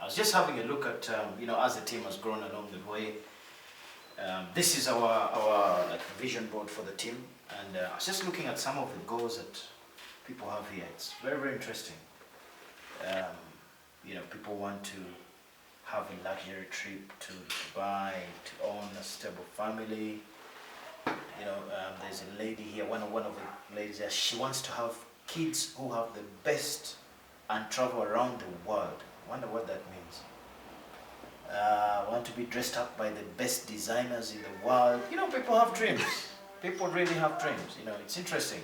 I was just having a look at, as the team has grown along the way. This is our like vision board for the team, and I was just looking at some of the goals that people have here. It's very, very interesting. People want to have a luxury trip to Dubai, to own a stable family. There's a lady here, one of the ladies here, she wants to have kids who have the best and travel around the world. I wonder what that means. Want to be dressed up by the best designers in the world. People have dreams. People really have dreams. It's interesting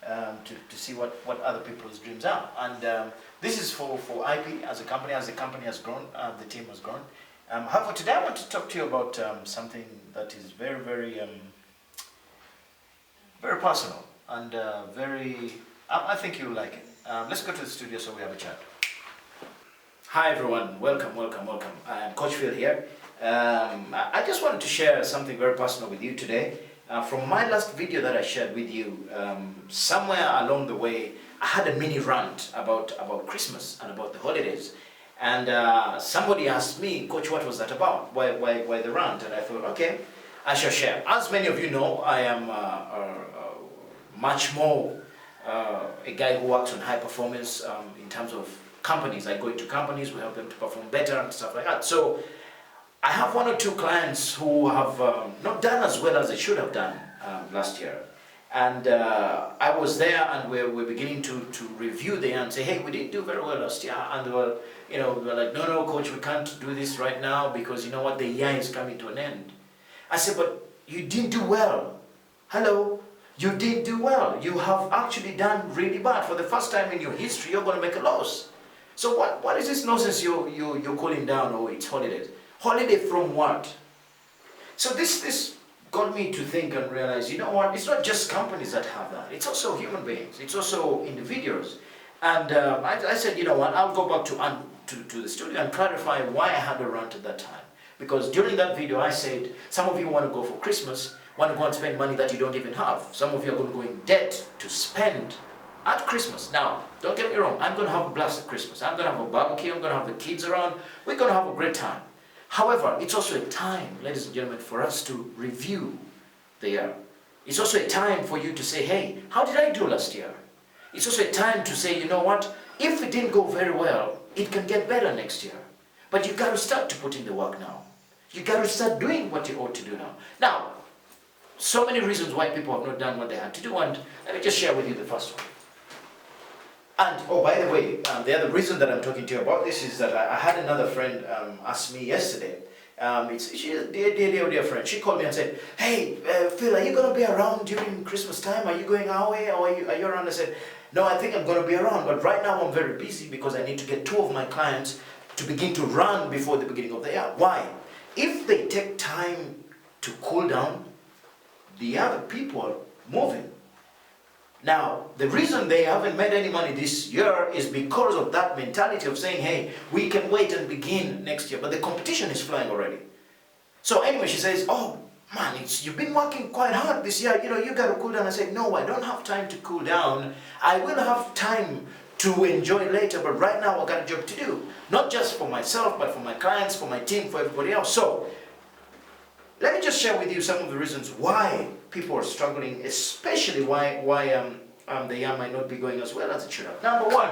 to see what other people's dreams are. And this is for IP as a company. As the company has grown, the team has grown. However, today I want to talk to you about something that is very, very, very personal and I think you'll like it. Let's go to the studio so we have a chat. Hi everyone, welcome. I'm Coach Phil here. I just wanted to share something very personal with you today. From my last video that I shared with you, somewhere along the way, I had a mini rant about Christmas and about the holidays. And somebody asked me, Coach, what was that about? Why the rant? And I thought, okay, I shall share. As many of you know, I am much more a guy who works on high performance in terms of companies. I go into companies, we help them to perform better and stuff like that. So I have one or two clients who have not done as well as they should have done last year. And I was there and we're beginning to review the year and say, hey, we didn't do very well last year. And we were like, no, coach, we can't do this right now because you know what, the year is coming to an end. I said, but you didn't do well. Hello? You did do well. You have actually done really bad. For the first time in your history, you're going to make a loss. So what is this nonsense you're cooling down? Oh, it's holidays. Holiday from what? So this got me to think and realize, you know what? It's not just companies that have that. It's also human beings. It's also individuals. And I said, you know what? I'll go back to the studio and clarify why I had a rant at that time. Because during that video, I said, some of you want to go for Christmas, want to go and spend money that you don't even have. Some of you are going to go in debt to spend at Christmas. Now, don't get me wrong, I'm going to have a blast at Christmas. I'm going to have a barbecue, I'm going to have the kids around. We're going to have a great time. However, it's also a time, ladies and gentlemen, for us to review the year. It's also a time for you to say, hey, how did I do last year? It's also a time to say, you know what, if it didn't go very well, it can get better next year. But you got to start to put in the work now. You got to start doing what you ought to do now. Now, so many reasons why people have not done what they had to do, and let me just share with you the first one. And, oh, by the way, the other reason that I'm talking to you about this is that I had another friend ask me yesterday. She's a dear friend. She called me and said, hey, Phil, are you going to be around during Christmas time? Are you going our way or are you around? I said, no, I think I'm going to be around, but right now I'm very busy because I need to get 2 of my clients to begin to run before the beginning of the year. Why? If they take time to cool down, the other people are moving. Now, the reason they haven't made any money this year is because of that mentality of saying, hey, we can wait and begin next year, but the competition is flying already. So anyway, she says, oh, man, you've been working quite hard this year, you got to cool down. I said, no, I don't have time to cool down. I will have time to enjoy later, but right now I've got a job to do. Not just for myself, but for my clients, for my team, for everybody else. So, let me just share with you some of the reasons why people are struggling, especially why the year might not be going as well as it should have. Number one,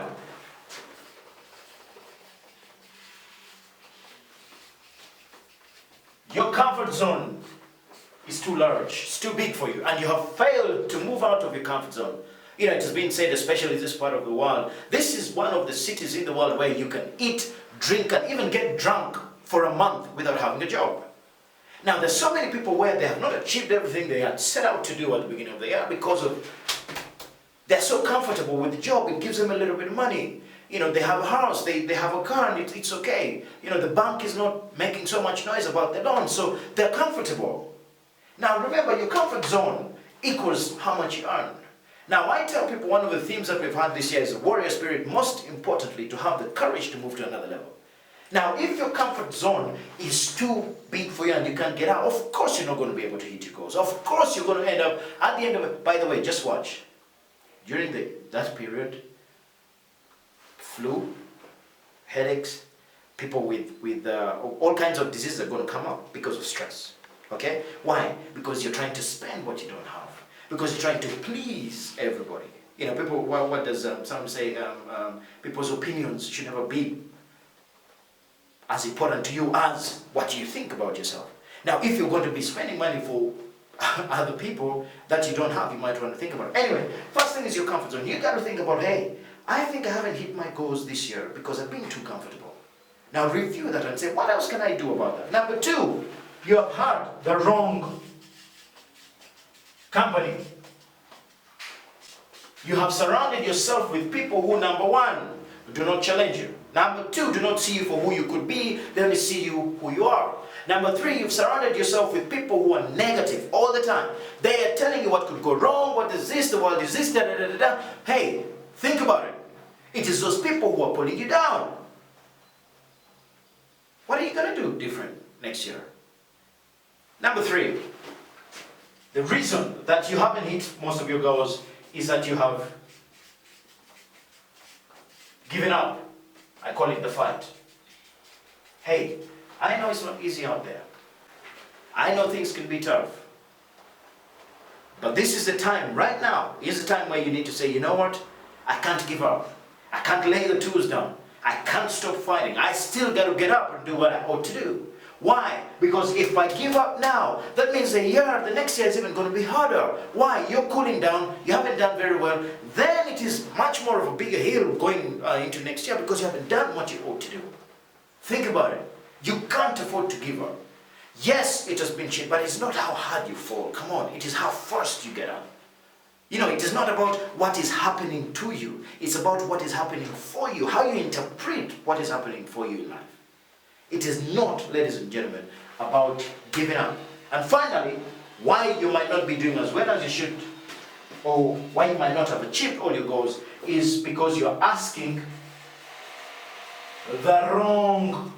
your comfort zone is too large, it's too big for you, and you have failed to move out of your comfort zone. It has been said, especially in this part of the world, this is one of the cities in the world where you can eat, drink, and even get drunk for a month without having a job. Now, there's so many people where they have not achieved everything they had set out to do at the beginning of the year because they're so comfortable with the job, it gives them a little bit of money. They have a house, they have a car, and it's okay. The bank is not making so much noise about the loan, so they're comfortable. Now, remember, your comfort zone equals how much you earn. Now, I tell people one of the themes that we've had this year is the warrior spirit, most importantly, to have the courage to move to another level. Now, if your comfort zone is too big for you and you can't get out, of course you're not going to be able to hit your goals. Of course you're going to end up, at the end of it, by the way, just watch. During that period, flu, headaches, people with all kinds of diseases are going to come up because of stress. Okay? Why? Because you're trying to spend what you don't have. Because you're trying to please everybody. You know, people, what does some say? People's opinions should never be as important to you as what you think about yourself. Now, if you're going to be spending money for other people that you don't have, you might want to think about it. Anyway, first thing is your comfort zone. You got to think about, hey, I think I haven't hit my goals this year because I've been too comfortable. Now review that and say, what else can I do about that? Number two, you have hired the wrong company. You have surrounded yourself with people who, number one, do not challenge you. Number two, do not see you for who you could be, they only see you who you are. Number three, you've surrounded yourself with people who are negative all the time. They are telling you what could go wrong, what is this, the world is this, da da da da da. Hey, think about it. It is those people who are pulling you down. What are you going to do different next year? Number three, the reason that you haven't hit most of your goals is that you have given up. I call it the fight. Hey, I know it's not easy out there. I know things can be tough. But this is the time, right now, is the time where you need to say, you know what? I can't give up. I can't lay the tools down. I can't stop fighting. I still got to get up and do what I ought to do. Why? Because if I give up now, that means the next year is even going to be harder. Why? You're cooling down, you haven't done very well, then it is much more of a bigger hill going into next year because you haven't done what you ought to do. Think about it. You can't afford to give up. Yes, it has been cheap, but it's not how hard you fall. Come on, it is how fast you get up. You know, it is not about what is happening to you. It's about what is happening for you, how you interpret what is happening for you in life. It is not, ladies and gentlemen, about giving up. And finally, why you might not be doing as well as you should, or why you might not have achieved all your goals, is because you're asking the wrong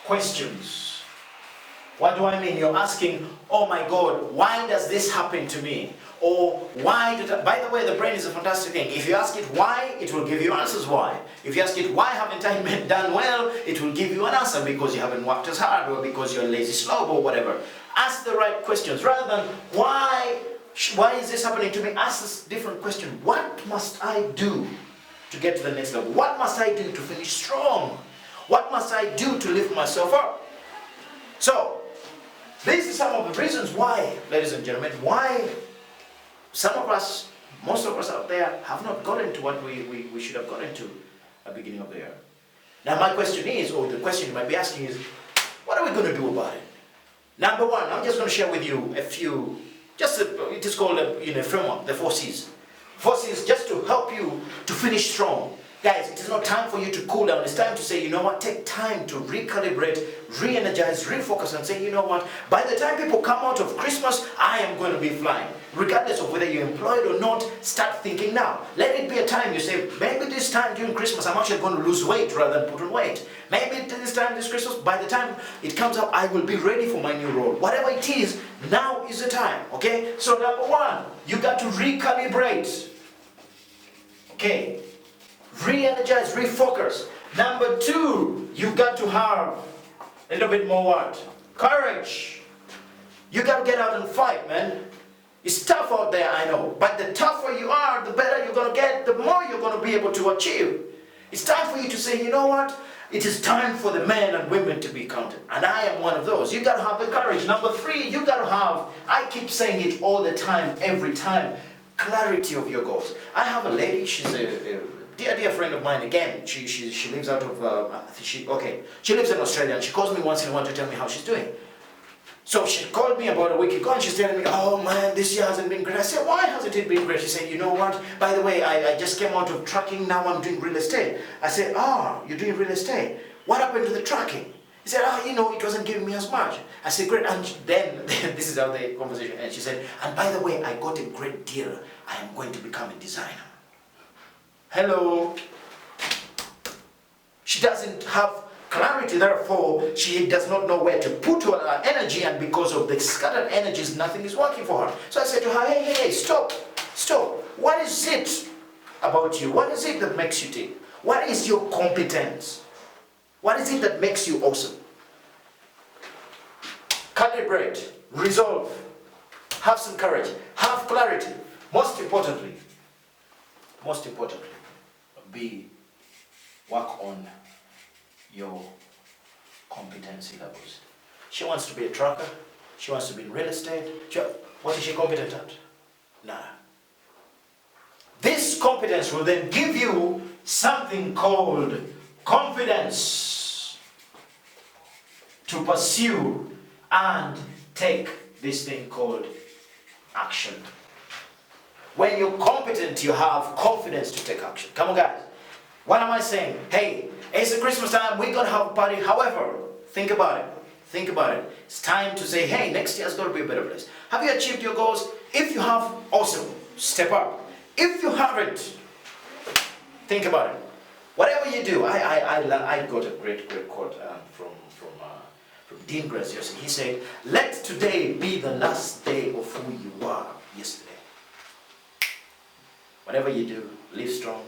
questions. What do I mean? You're asking, oh my God, why does this happen to me? Or why did I... By the way, the brain is a fantastic thing. If you ask it why, it will give you answers why. If you ask it why haven't I done well, it will give you an answer because you haven't worked as hard or because you're a lazy slob or whatever. Ask the right questions rather than why is this happening to me? Ask this different question. What must I do to get to the next level? What must I do to finish strong? What must I do to lift myself up? So, these are some of the reasons why, ladies and gentlemen, why some of us, most of us out there, have not gotten to what we should have gotten to at the beginning of the year. Now my question is, or the question you might be asking is, what are we going to do about it? Number one, I'm just going to share with you a few, it is called a framework, the 4 C's. 4 C's just to help you to finish strong. Guys, it is not time for you to cool down. It's time to say, you know what, take time to recalibrate, re-energize, refocus and say, you know what, by the time people come out of Christmas, I am going to be flying. Regardless of whether you're employed or not, start thinking now. Let it be a time you say, maybe this time during Christmas, I'm actually going to lose weight rather than put on weight. Maybe this time, this Christmas, by the time it comes up, I will be ready for my new role. Whatever it is, now is the time, okay? So number one, you got to recalibrate. Okay? Re-energize, refocus. Number two, you've got to have a little bit more what? Courage. You got to get out and fight, man. It's tough out there, I know. But the tougher you are, the better you're going to get, the more you're going to be able to achieve. It's time for you to say, you know what? It is time for the men and women to be counted. And I am one of those. You got to have the courage. Number three, you got to have, I keep saying it all the time, every time, clarity of your goals. I have a lady, she's a dear friend of mine. Again, she lives out of, she lives in Australia, and she calls me once in a while to tell me how she's doing. So she called me about a week ago and she's telling me, oh man, this year hasn't been great. I said, why hasn't it been great? She said, you know what, by the way, I just came out of trucking, now I'm doing real estate. I said, you're doing real estate. What happened to the trucking? He said, it wasn't giving me as much. I said, great, and then this is how the conversation ends. She said, and by the way, I got a great deal. I am going to become a designer. Hello. She doesn't have clarity, therefore she does not know where to put her energy, and because of the scattered energies, nothing is working for her. So I said to her, hey, stop. What is it about you? What is it that makes you tick? What is your competence? What is it that makes you awesome? Calibrate, resolve, have some courage, have clarity. Most importantly, work on your competency levels. She wants to be a trucker. She wants to be in real estate. What is she competent at? Nada. This competence will then give you something called confidence to pursue and take this thing called action. When you're competent, you have confidence to take action. Come on, guys. What am I saying? Hey, it's the Christmas time, we're gonna have a party. However, think about it. Think about it. It's time to say, hey, next year's gonna be a better place. Have you achieved your goals? If you have, awesome. Step up. If you haven't, think about it. Whatever you do, I got a great quote from Dean Graziosi. He said, let today be the last day of who you were yesterday. Whatever you do, live strong,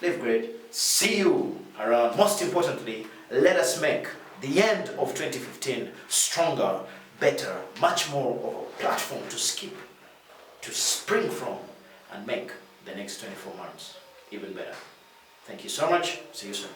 live great. See you around. Most importantly, let us make the end of 2015 stronger, better, much more of a platform to skip, to spring from, and make the next 24 months even better. Thank you so much. See you soon.